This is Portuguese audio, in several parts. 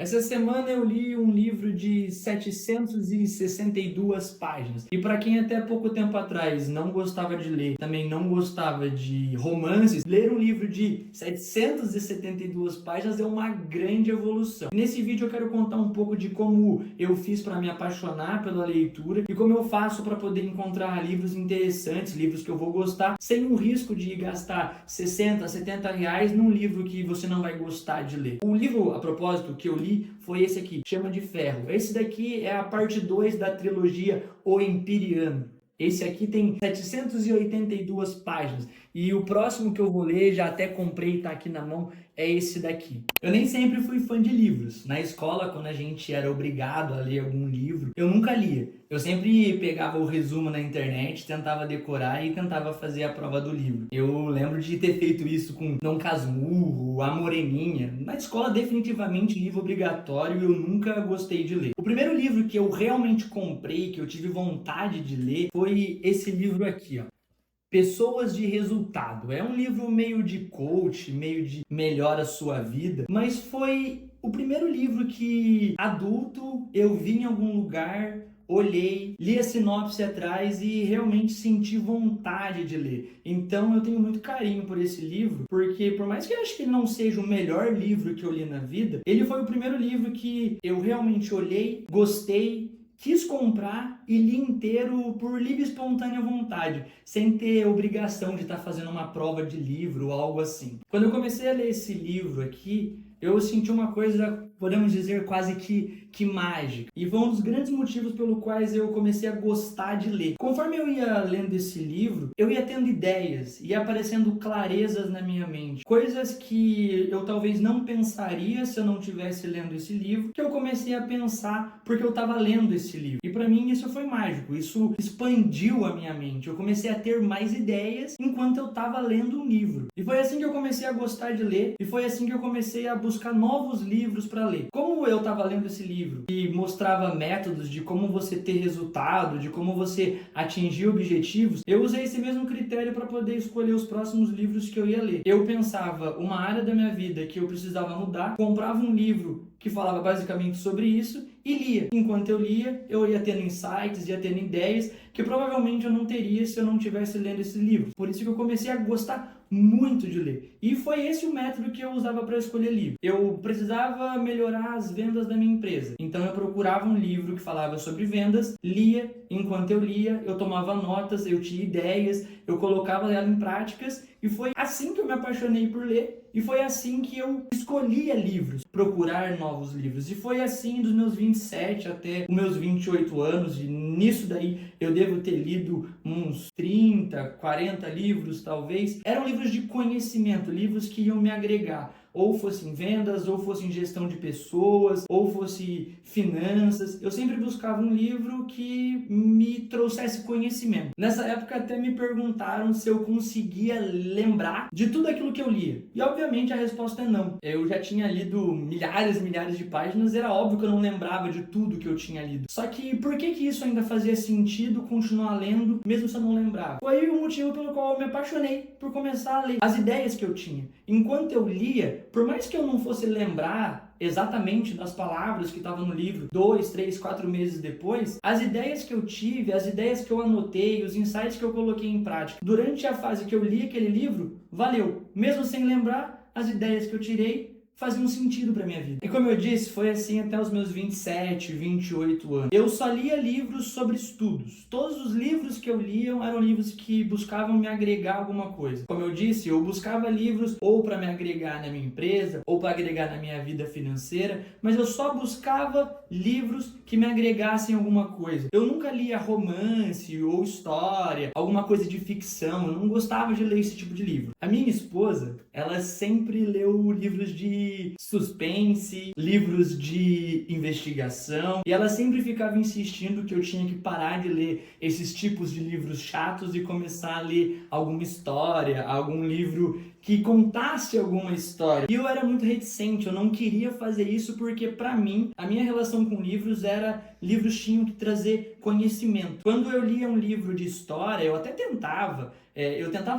Essa semana eu li um livro de 762 páginas. E para quem até pouco tempo atrás não gostava de ler, também não gostava de romances, ler um livro de 772 páginas é uma grande evolução. Nesse vídeo eu quero contar um pouco de como eu fiz para me apaixonar pela leitura e como eu faço para poder encontrar livros interessantes, livros que eu vou gostar, sem o risco de gastar 60, 70 reais num livro que você não vai gostar de ler. O livro, a propósito, que eu li foi esse aqui, Chama de Ferro. Esse daqui é a parte 2 da trilogia O Empyreano. Esse aqui tem 782 páginas. E o próximo que eu vou ler, já até comprei, tá aqui na mão, é esse daqui. Eu nem sempre fui fã de livros. Na escola, quando a gente era obrigado a ler algum livro, eu nunca lia. Eu sempre pegava o resumo na internet, tentava decorar e tentava fazer a prova do livro. Eu lembro de ter feito isso com Dom Casmurro, A Moreninha. Na escola, definitivamente, livro obrigatório, eu nunca gostei de ler. O primeiro livro que eu realmente comprei, que eu tive vontade de ler, foi esse livro aqui, ó. Pessoas de Resultado. É um livro meio de coach, meio de melhora a sua vida, mas foi o primeiro livro que, adulto, eu vi em algum lugar, olhei, li a sinopse atrás e realmente senti vontade de ler. Então eu tenho muito carinho por esse livro, porque por mais que eu acho que ele não seja o melhor livro que eu li na vida, ele foi o primeiro livro que eu realmente olhei, gostei, quis comprar e li inteiro por livre e espontânea vontade, sem ter obrigação de estar fazendo uma prova de livro ou algo assim. Quando eu comecei a ler esse livro aqui, eu senti uma coisa, podemos dizer, quase que mágica. E foi um dos grandes motivos pelo quais eu comecei a gostar de ler. Conforme eu ia lendo esse livro, eu ia tendo ideias, ia aparecendo clarezas na minha mente. Coisas que eu talvez não pensaria se eu não estivesse lendo esse livro, que eu comecei a pensar porque eu estava lendo esse livro. E para mim isso foi mágico, isso expandiu a minha mente. Eu comecei a ter mais ideias enquanto eu estava lendo um livro. E foi assim que eu comecei a gostar de ler, e foi assim que eu comecei a buscar novos livros para ler. Como eu estava lendo esse livro e mostrava métodos de como você ter resultado, de como você atingir objetivos, eu usei esse mesmo critério para poder escolher os próximos livros que eu ia ler. Eu pensava uma área da minha vida que eu precisava mudar, comprava um livro que falava basicamente sobre isso e lia. Enquanto eu lia, eu ia tendo insights, ia tendo ideias que provavelmente eu não teria se eu não tivesse lendo esse livro. Por isso que eu comecei a gostar muito de ler. E foi esse o método que eu usava para escolher livro. Eu precisava melhorar as vendas da minha empresa. Então eu procurava um livro que falava sobre vendas, lia, enquanto eu lia, eu tomava notas, eu tinha ideias, eu colocava ela em práticas e foi assim que eu me apaixonei por ler. E foi assim que eu escolhia livros, procurar novos livros. E foi assim dos meus 27 até os meus 28 anos. E nisso daí eu devo ter lido uns 30, 40 livros talvez. Eram livros de conhecimento, livros que iam me agregar. Ou fossem vendas, ou fossem gestão de pessoas, ou fosse finanças. Eu sempre buscava um livro que me trouxesse conhecimento. Nessa época até me perguntaram se eu conseguia lembrar de tudo aquilo que eu lia. E obviamente a resposta é não. Eu já tinha lido milhares e milhares de páginas, era óbvio que eu não lembrava de tudo que eu tinha lido. Só que por que isso ainda fazia sentido continuar lendo, mesmo se eu não lembrava? Foi o motivo pelo qual eu me apaixonei por começar a ler. As ideias que eu tinha. Enquanto eu lia, por mais que eu não fosse lembrar exatamente das palavras que estavam no livro 2, 3, 4 meses depois, as ideias que eu tive, as ideias que eu anotei, os insights que eu coloquei em prática durante a fase que eu li aquele livro, valeu. Mesmo sem lembrar, as ideias que eu tirei faziam sentido para minha vida. E como eu disse, foi assim até os meus 27, 28 anos. Eu só lia livros sobre estudos. Todos os livros que eu lia eram livros que buscavam me agregar alguma coisa. Como eu disse, eu buscava livros ou para me agregar na minha empresa, ou para agregar na minha vida financeira, mas eu só buscava livros que me agregassem alguma coisa. Eu nunca lia romance ou história, alguma coisa de ficção. Eu não gostava de ler esse tipo de livro. A minha esposa, ela sempre leu livros de suspense, livros de investigação, e ela sempre ficava insistindo que eu tinha que parar de ler esses tipos de livros chatos e começar a ler alguma história, algum livro que contasse alguma história. E eu era muito reticente, eu não queria fazer isso porque, para mim, a minha relação com livros era livros tinham que trazer conhecimento. Quando eu lia um livro de história, eu até tentava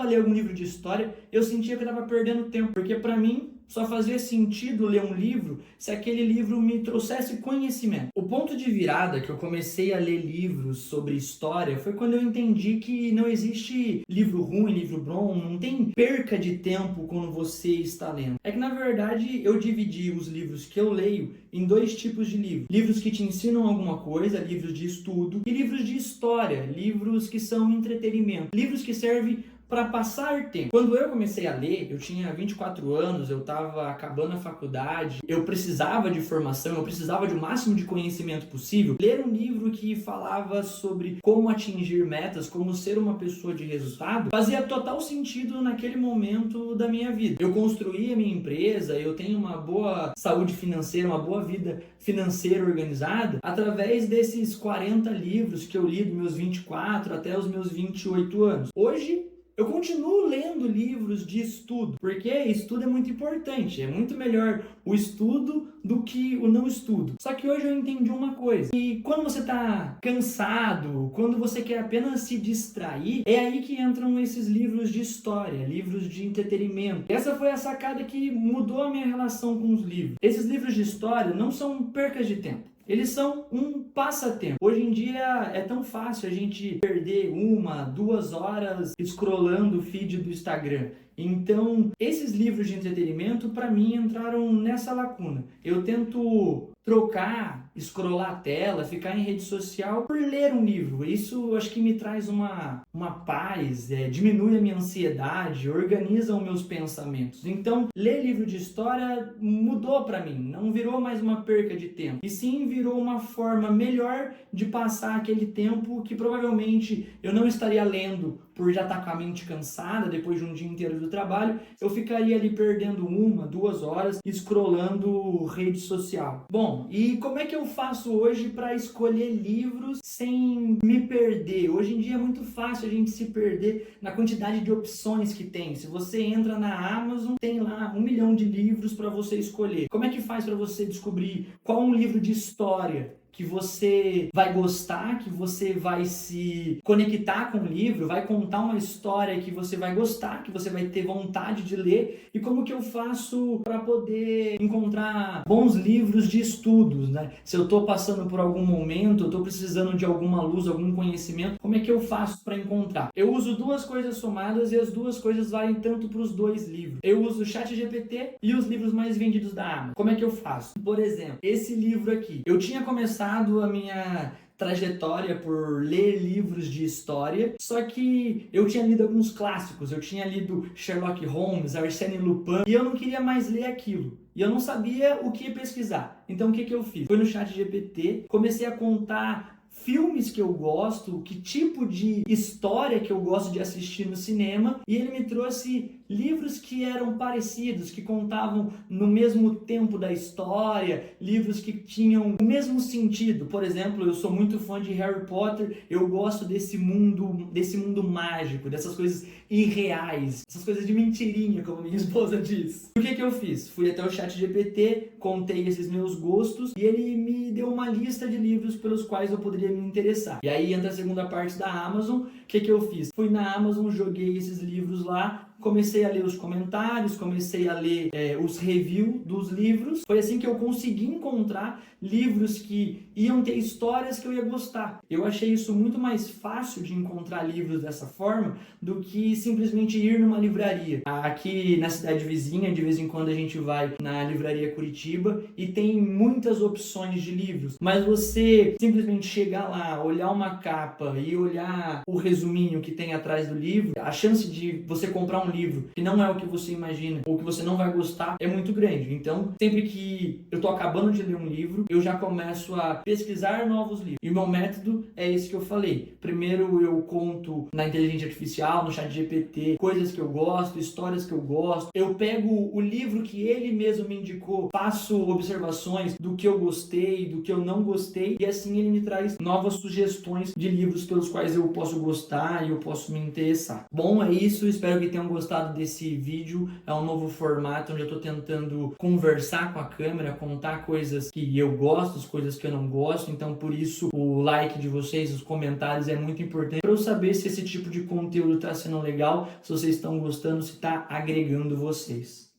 ler algum livro de história, eu sentia que eu estava perdendo tempo, porque para mim só fazia sentido ler um livro se aquele livro me trouxesse conhecimento. O ponto de virada que eu comecei a ler livros sobre história foi quando eu entendi que não existe livro ruim, livro bom, não tem perca de tempo quando você está lendo. É que na verdade eu dividi os livros que eu leio em dois tipos de livros. Livros que te ensinam alguma coisa, livros de estudo, e livros de história, livros que são entretenimento, livros que servem para passar tempo. Quando eu comecei a ler, eu tinha 24 anos, eu estava acabando a faculdade, eu precisava de formação, eu precisava de o máximo de conhecimento possível. Ler um livro que falava sobre como atingir metas, como ser uma pessoa de resultado, fazia total sentido naquele momento da minha vida. Eu construí a minha empresa, eu tenho uma boa saúde financeira, uma boa vida financeira organizada, através desses 40 livros que eu li dos meus 24 até os meus 28 anos. Hoje, eu continuo lendo livros de estudo, porque estudo é muito importante, é muito melhor o estudo do que o não estudo. Só que hoje eu entendi uma coisa, e quando você está cansado, quando você quer apenas se distrair, é aí que entram esses livros de história, livros de entretenimento. Essa foi a sacada que mudou a minha relação com os livros. Esses livros de história não são percas de tempo. Eles são um passatempo. Hoje em dia é tão fácil a gente perder 1-2 horas scrollando o feed do Instagram. Então, esses livros de entretenimento, para mim, entraram nessa lacuna. Eu tento trocar, scrollar a tela, ficar em rede social por ler um livro. Isso acho que me traz uma paz, diminui a minha ansiedade, organiza os meus pensamentos. Então, ler livro de história mudou para mim, não virou mais uma perca de tempo, e sim virou uma forma melhor de passar aquele tempo que provavelmente eu não estaria lendo por já estar com a mente cansada depois de um dia inteiro do trabalho, eu ficaria ali perdendo 1-2 horas scrollando rede social. Bom, e como é que eu faço hoje para escolher livros sem me perder? Hoje em dia é muito fácil a gente se perder na quantidade de opções que tem. Se você entra na Amazon, tem lá 1 milhão de livros para você escolher. Como é que faz para você descobrir qual um livro de história que você vai gostar, que você vai se conectar com o livro, vai contar uma história que você vai gostar, que você vai ter vontade de ler, e como que eu faço para poder encontrar bons livros de estudos, né? Se eu estou passando por algum momento, eu estou precisando de alguma luz, algum conhecimento, como é que eu faço para encontrar? Eu uso duas coisas somadas e as duas coisas valem tanto para os dois livros. Eu uso o ChatGPT e os livros mais vendidos da Amazon. Como é que eu faço? Por exemplo, esse livro aqui, eu tinha começado a minha trajetória por ler livros de história, só que eu tinha lido alguns clássicos, eu tinha lido Sherlock Holmes, Arsène Lupin, e eu não queria mais ler aquilo. E eu não sabia o que pesquisar. Então o que eu fiz? Fui no ChatGPT, comecei a contar filmes que eu gosto, que tipo de história que eu gosto de assistir no cinema, e ele me trouxe livros que eram parecidos, que contavam no mesmo tempo da história, livros que tinham o mesmo sentido. Por exemplo, eu sou muito fã de Harry Potter, eu gosto desse mundo mágico, dessas coisas irreais, essas coisas de mentirinha, como minha esposa diz. O que eu fiz? Fui até o ChatGPT, contei esses meus gostos, e ele me deu uma lista de livros pelos quais eu poderia me interessar. E aí entra a segunda parte da Amazon. O que eu fiz? Fui na Amazon, joguei esses livros lá, comecei a ler os comentários, comecei a ler os reviews dos livros. Foi assim que eu consegui encontrar livros que iam ter histórias que eu ia gostar. Eu achei isso muito mais fácil de encontrar livros dessa forma do que simplesmente ir numa livraria. Aqui na cidade vizinha, de vez em quando a gente vai na livraria Curitiba e tem muitas opções de livros, mas você simplesmente chegar lá, olhar uma capa e olhar o resuminho que tem atrás do livro, a chance de você comprar um livro que não é o que você imagina ou que você não vai gostar é muito grande. Então, sempre que eu tô acabando de ler um livro, eu já começo a pesquisar novos livros. E o meu método é esse que eu falei. Primeiro eu conto na inteligência artificial, no ChatGPT, coisas que eu gosto, histórias que eu gosto. Eu pego o livro que ele mesmo me indicou, faço observações do que eu gostei, do que eu não gostei, e assim ele me traz novas sugestões de livros pelos quais eu posso gostar e eu posso me interessar. Bom, é isso. Espero que tenham gostado desse vídeo. É um novo formato onde eu tô tentando conversar com a câmera, contar coisas que eu gosto, coisas que eu não gosto. Então, por isso, o like de vocês, os comentários é muito importante para eu saber se esse tipo de conteúdo tá sendo legal, se vocês estão gostando, se tá agregando vocês.